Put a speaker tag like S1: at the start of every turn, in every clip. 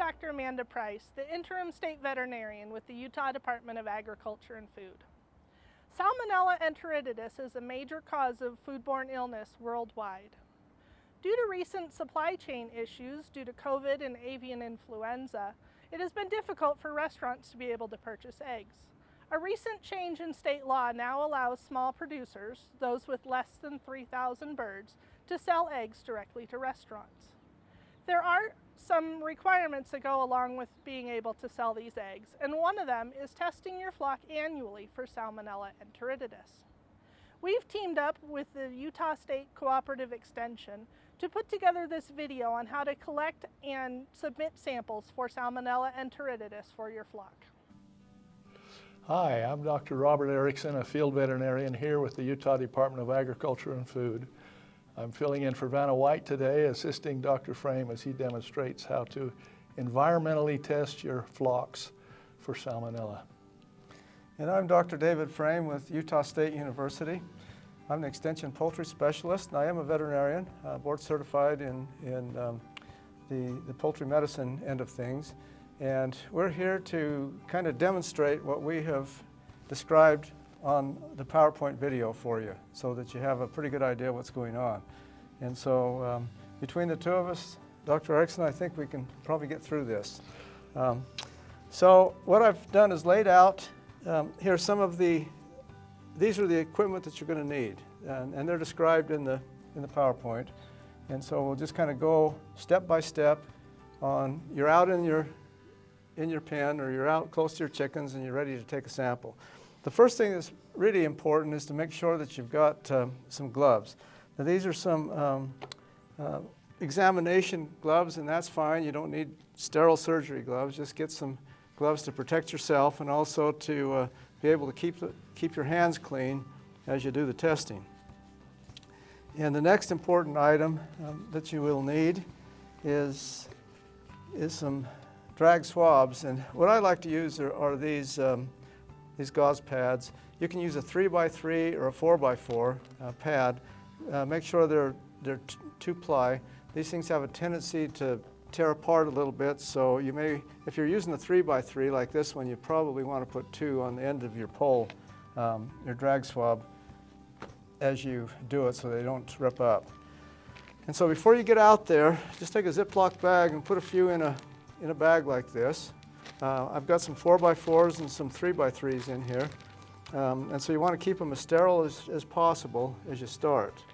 S1: Dr. Amanda Price, the Interim State Veterinarian with the Utah Department of Agriculture and Food. Salmonella enteritidis is a major cause of foodborne illness worldwide. Due to recent supply chain issues due to COVID and avian influenza, it has been difficult for restaurants to be able to purchase eggs. A recent change in state law now allows small producers, those with less than 3,000 birds, to sell eggs directly to restaurants. There are some requirements that go along with being able to sell these eggs, and one of them is testing your flock annually for Salmonella enteritidis. We've teamed up with the Utah State Cooperative Extension to put together this video on how to collect and submit samples for Salmonella enteritidis for your flock.
S2: Hi, I'm Dr. Robert Erickson, a field veterinarian here with the Utah Department of Agriculture and Food. I'm filling in for Vanna White today, assisting Dr. Frame as he demonstrates how to environmentally test your flocks for Salmonella.
S3: And I'm Dr. David Frame with Utah State University. I'm an extension poultry specialist, and I am a veterinarian, board certified in the poultry medicine end of things. And we're here to kind of demonstrate what we have described on the PowerPoint video for you so that you have a pretty good idea what's going on. And so between the two of us, Dr. Erickson, I think we can probably get through this. So what I've done is laid out here some of these are the equipment that you're going to need, and they're described in the PowerPoint. And so we'll just kind of go step by step on, you're out in your pen, or you're out close to your chickens and you're ready to take a sample. The first thing that's really important is to make sure that you've got some gloves. Now these are some examination gloves, and that's fine. You don't need sterile surgery gloves. Just get some gloves to protect yourself and also to be able to keep your hands clean as you do the testing. And the next important item that you will need is some drag swabs. And what I like to use are these gauze pads. You can use a 3x3 or a 4x4 pad. Make sure they're 2-ply. These things have a tendency to tear apart a little bit, so you may, if you're using a 3x3 like this one, you probably want to put 2 on the end of your pole, your drag swab, as you do it so they don't rip up. And so before you get out there, just take a Ziploc bag and put a few in a bag like this. I've got some 4x4s and some 3x3s in here. And so you want to keep them as sterile as possible as you start.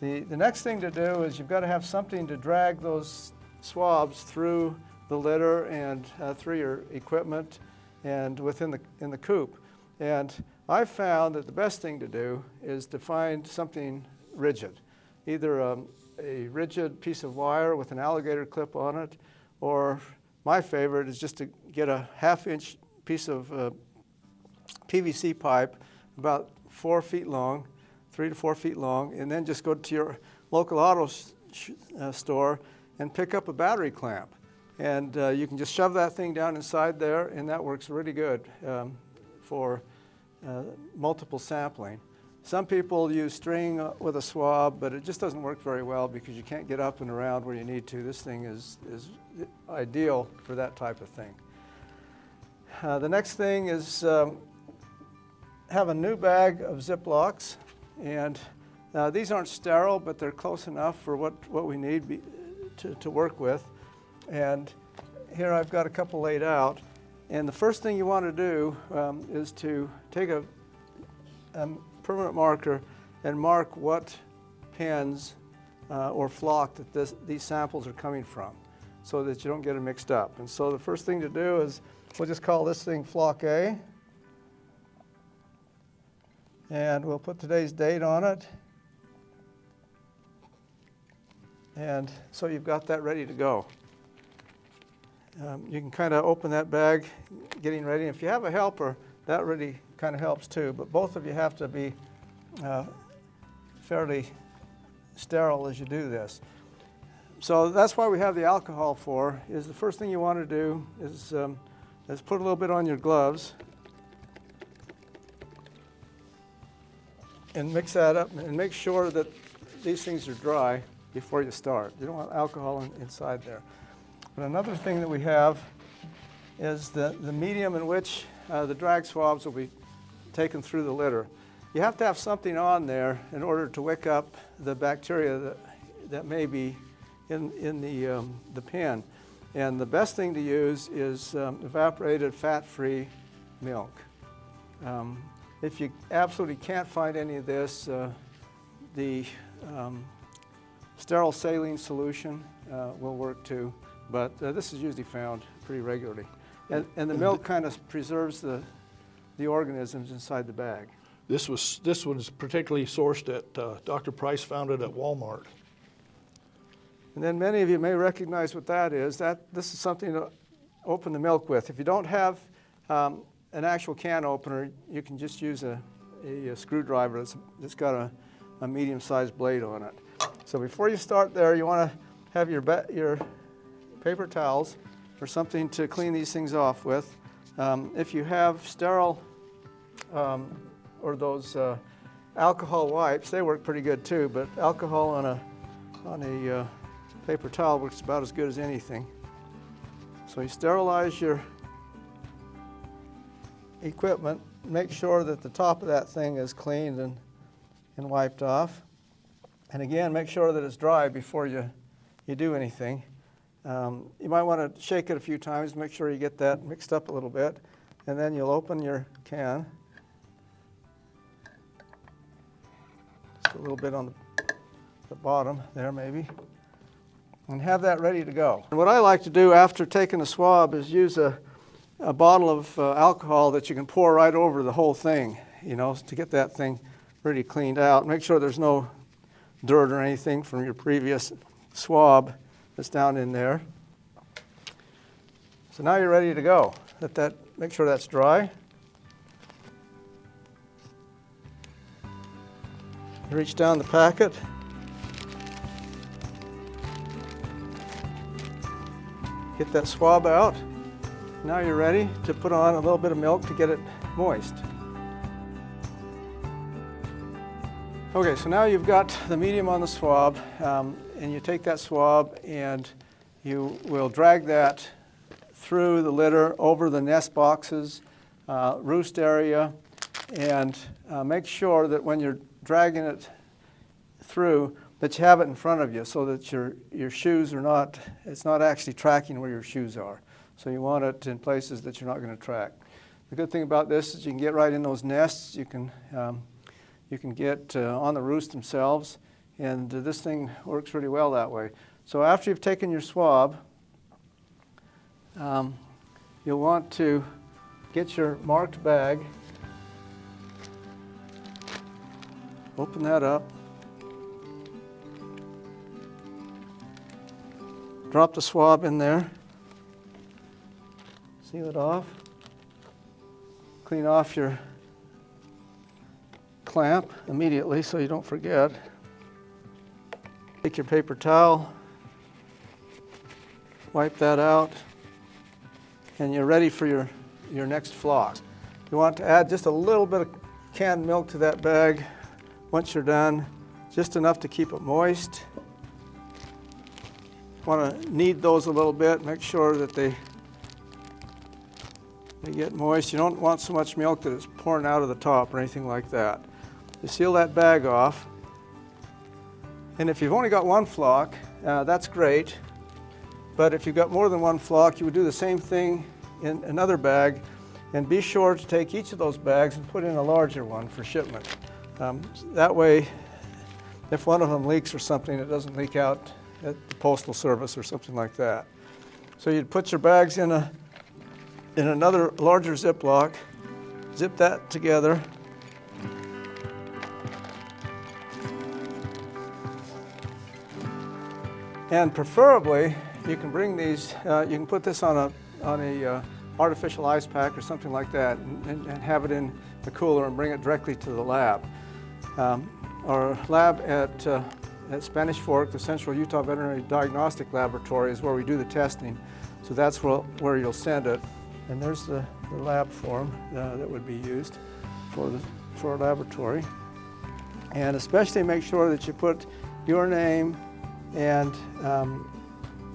S3: The next thing to do is you've got to have something to drag those swabs through the litter and through your equipment and in the coop. And I've found that the best thing to do is to find something rigid, either a rigid piece of wire with an alligator clip on it, or my favorite is just to get a 1/2-inch piece of PVC pipe about 4 feet long, 3 to 4 feet long, and then just go to your local auto store and pick up a battery clamp. And you can just shove that thing down inside there, and that works really good for multiple sampling. Some people use string with a swab, but it just doesn't work very well because you can't get up and around where you need to. This thing is ideal for that type of thing. The next thing is have a new bag of Ziplocs, and these aren't sterile, but they're close enough for what we need to work with. And here I've got a couple laid out. And the first thing you want to do is to take a permanent marker and mark what pens or flock that these samples are coming from, so that you don't get them mixed up. And so the first thing to do is we'll just call this thing flock A. And we'll put today's date on it. And so you've got that ready to go. You can kind of open that bag, getting ready. If you have a helper, that really kind of helps too. But both of you have to be fairly sterile as you do this. So that's why we have the alcohol for, is the first thing you want to do is put a little bit on your gloves and mix that up and make sure that these things are dry before you start. You don't want alcohol inside there. But another thing that we have is the medium in which the drag swabs will be taken through the litter. You have to have something on there in order to wick up the bacteria that may be in the pen. And the best thing to use is evaporated fat-free milk. If you absolutely can't find any of this, the sterile saline solution will work too, but this is usually found pretty regularly. And the milk kind of preserves the organisms inside the bag.
S2: This was particularly sourced at, Dr. Price found it at Walmart.
S3: And then many of you may recognize what that is. This is something to open the milk with. If you don't have an actual can opener, you can just use a screwdriver that's got a medium-sized blade on it. So before you start there, you want to have your paper towels or something to clean these things off with. If you have sterile or those alcohol wipes, they work pretty good too, but alcohol on a paper towel works about as good as anything. So you sterilize your equipment, make sure that the top of that thing is cleaned and wiped off. And again, make sure that it's dry before you do anything. You might want to shake it a few times, make sure you get that mixed up a little bit, and then you'll open your can. Just a little bit on the bottom there maybe, and have that ready to go. And what I like to do after taking a swab is use a bottle of alcohol that you can pour right over the whole thing, you know, to get that thing really cleaned out. Make sure there's no dirt or anything from your previous swab that's down in there. So now you're ready to go. Make sure that's dry. Reach down the packet. Get that swab out. Now you're ready to put on a little bit of milk to get it moist. Okay, so now you've got the medium on the swab, and you take that swab and you will drag that through the litter, over the nest boxes, roost area, and make sure that when you're dragging it through that you have it in front of you so that your shoes are not, it's not actually tracking where your shoes are. So you want it in places that you're not going to track. The good thing about this is you can get right in those nests. You can get on the roost themselves, and this thing works really well that way. So after you've taken your swab, you'll want to get your marked bag, open that up, drop the swab in there, seal it off, clean off your clamp immediately so you don't forget. Take your paper towel, wipe that out, and you're ready for your next flock. You want to add just a little bit of canned milk to that bag once you're done, just enough to keep it moist. Want to knead those a little bit, make sure that they get moist. You don't want so much milk that it's pouring out of the top or anything like that. You seal that bag off, and if you've only got one flock, that's great, but if you've got more than one flock, you would do the same thing in another bag, and be sure to take each of those bags and put in a larger one for shipment. That way, if one of them leaks or something, it doesn't leak out at the postal service or something like that. So you'd put your bags in another larger Ziploc, zip that together, and preferably you can bring these, you can put this on a artificial ice pack or something like that, and have it in the cooler and bring it directly to the lab. Our lab at Spanish Fork, the Central Utah Veterinary Diagnostic Laboratory, is where we do the testing. So that's where you'll send it. And there's the lab form that would be used for our laboratory. And especially make sure that you put your name and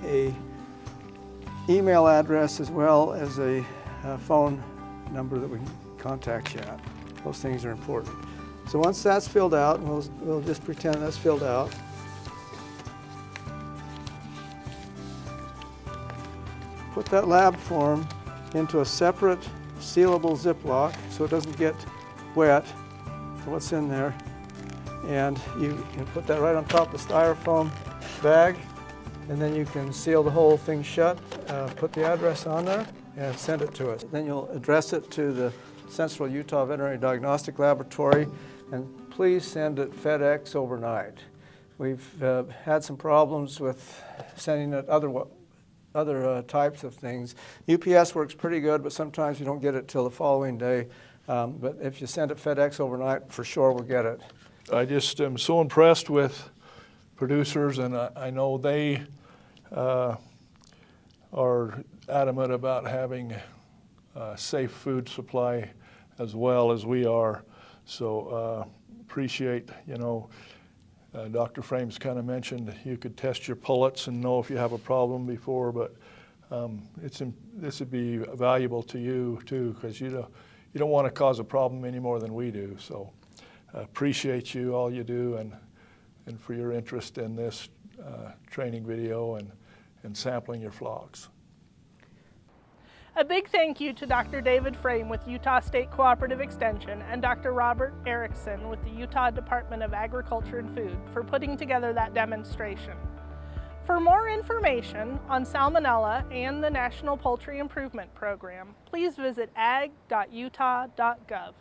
S3: a email address as well as a phone number that we can contact you at. Those things are important. So once that's filled out, we'll just pretend that's filled out. Put that lab form into a separate sealable Ziploc so it doesn't get wet for what's in there. And you can put that right on top of the styrofoam bag, and then you can seal the whole thing shut, put the address on there, and send it to us. Then you'll address it to the Central Utah Veterinary Diagnostic Laboratory, and please send it FedEx overnight. We've had some problems with sending it other types of things. UPS works pretty good, but sometimes you don't get it till the following day. But if you send it FedEx overnight, for sure we'll get it.
S2: I just am so impressed with producers, and I know they are adamant about having a safe food supply as well as we are. So appreciate, Dr. Frames kind of mentioned you could test your pullets and know if you have a problem before, but this would be valuable to you too, because you don't want to cause a problem any more than we do. So appreciate you, all you do, and for your interest in this training video and sampling your flocks.
S1: A big thank you to Dr. David Frame with Utah State Cooperative Extension and Dr. Robert Erickson with the Utah Department of Agriculture and Food for putting together that demonstration. For more information on Salmonella and the National Poultry Improvement Program, please visit ag.utah.gov.